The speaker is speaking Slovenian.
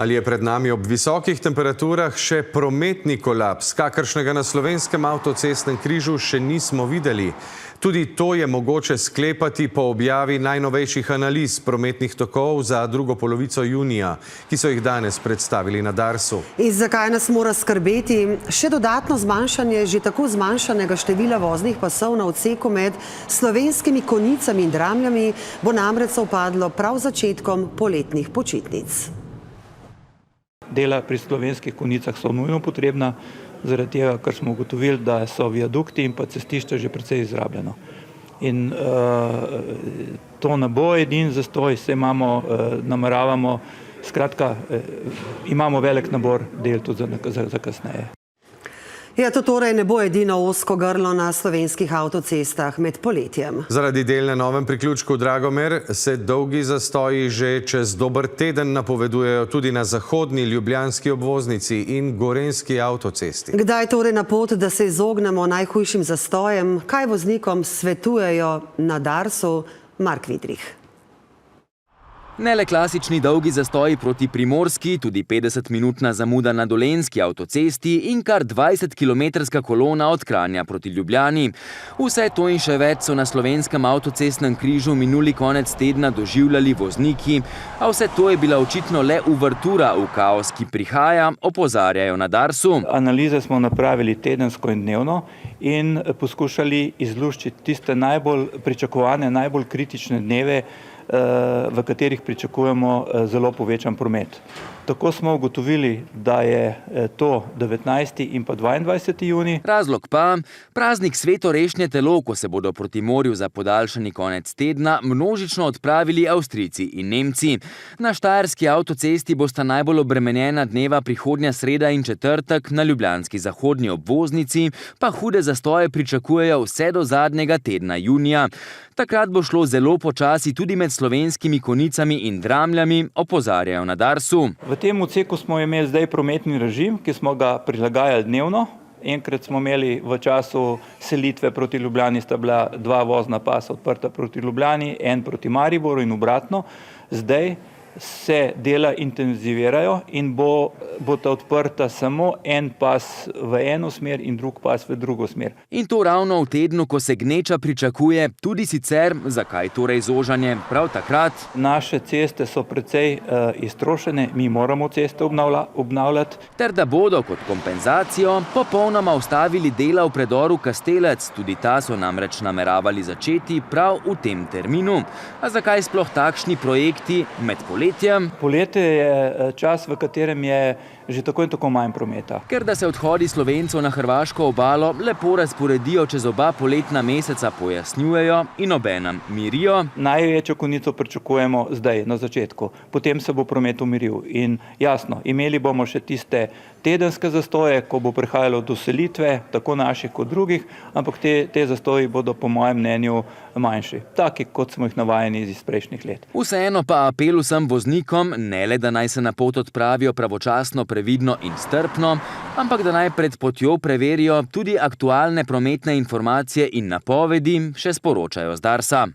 Ali je pred nami ob visokih temperaturah še prometni kolaps, kakršnega na slovenskem avtocestnem križu še nismo videli? Tudi to je mogoče sklepati po objavi najnovejših analiz prometnih tokov za drugo polovico junija, ki so jih danes predstavili na Darsu. In zakaj nas mora skrbeti? Še dodatno zmanjšanje že tako zmanjšanega števila voznih pasov na odseku med Slovenskimi Konjicami in Dramljami bo namreč sovpadlo prav z začetkom poletnih počitnic. Dela pri Slovenskih Konjicah so nujno potrebna, zaradi tega, ker smo ugotovili, da so viadukti in pa cestišče že precej izrabljeno. In to ne bo edini zastoj, se nameravamo, skratka, imamo velik nabor del tudi za kasneje. Ja, to torej ne bo edino ozko grlo na slovenskih avtocestah med poletjem. Zaradi del na novem priključku Dragomer se dolgi zastoji že čez dober teden napovedujejo tudi na zahodni ljubljanski obvoznici in gorenjski avtocesti. Kdaj torej na pot, da se izognemo najhujšim zastojem? Kaj voznikom svetujejo na Darsu? Mark Vidrih. Ne le klasični dolgi zastoji proti Primorski, tudi 50-minutna zamuda na Dolenjski avtocesti in kar 20-kilometrska kolona od Kranja proti Ljubljani. Vse to in še več so na slovenskem avtocestnem križu minuli konec tedna doživljali vozniki, a vse to je bila očitno le uvertura v kaos, ki prihaja, opozarjajo na Darsu. Analize smo napravili tedensko in dnevno in poskušali izluščiti tiste najbolj pričakovane, najbolj kritične dneve, v katerih pričakujemo zelo povečan promet. Tako smo ugotovili, da je to 19. in pa 22. junij. Razlog pa praznik svetorešnje telo, ko se bodo proti morju za podaljšani konec tedna množično odpravili Avstrijci in Nemci. Na štajerski avtocesti bosta najbolj obremenjena dneva prihodnja sreda in četrtek, na ljubljanski zahodni obvoznici pa hude zastoje pričakujejo vse do zadnjega tedna junija. Takrat bo šlo zelo počasi tudi med Slovenskimi Konjicami in Dramljami, opozarjajo na Darsu. V tem odseku smo imeli zdaj prometni režim, ki smo ga prilagajali dnevno. Enkrat smo imeli v času selitve proti Ljubljani, sta bila 2 vozna pasa odprta proti Ljubljani, en proti Mariboru in obratno. Zdaj se dela intenzivirajo in bosta odprta samo en pas v eno smer in drug pas v drugo smer. In to ravno v tednu, ko se gneča pričakuje, tudi sicer, zakaj torej zožanje prav takrat? Naše ceste so precej iztrošene, mi moramo ceste obnavljati. Ter da bodo kot kompenzacijo popolnoma ustavili dela v predoru Kastelec, tudi ta so namreč nameravali začeti prav v tem terminu. A zakaj sploh takšni projekti med poletjem? Poletje je čas, v katerem je že tako in tako manj prometa. Ker da se odhodi Slovencev na hrvaško obalo lepo razporedijo čez oba poletna meseca, pojasnjujejo in obenem mirijo. Največjo konico pričakujemo zdaj, na začetku. Potem se bo promet umiril. In jasno, imeli bomo še tiste tedenske zastoje, ko bo prihajalo do selitve, tako naših kot drugih, ampak te zastoji bodo po mojem mnenju manjši. Taki, kot smo jih navajeni iz prejšnjih let. Vseeno pa apel vsem voznikom, ne le da naj se na pot odpravijo pravočasno, previdno in strpno, ampak da naj pred potjo preverijo tudi aktualne prometne informacije in napovedi, še sporočajo z Darsa.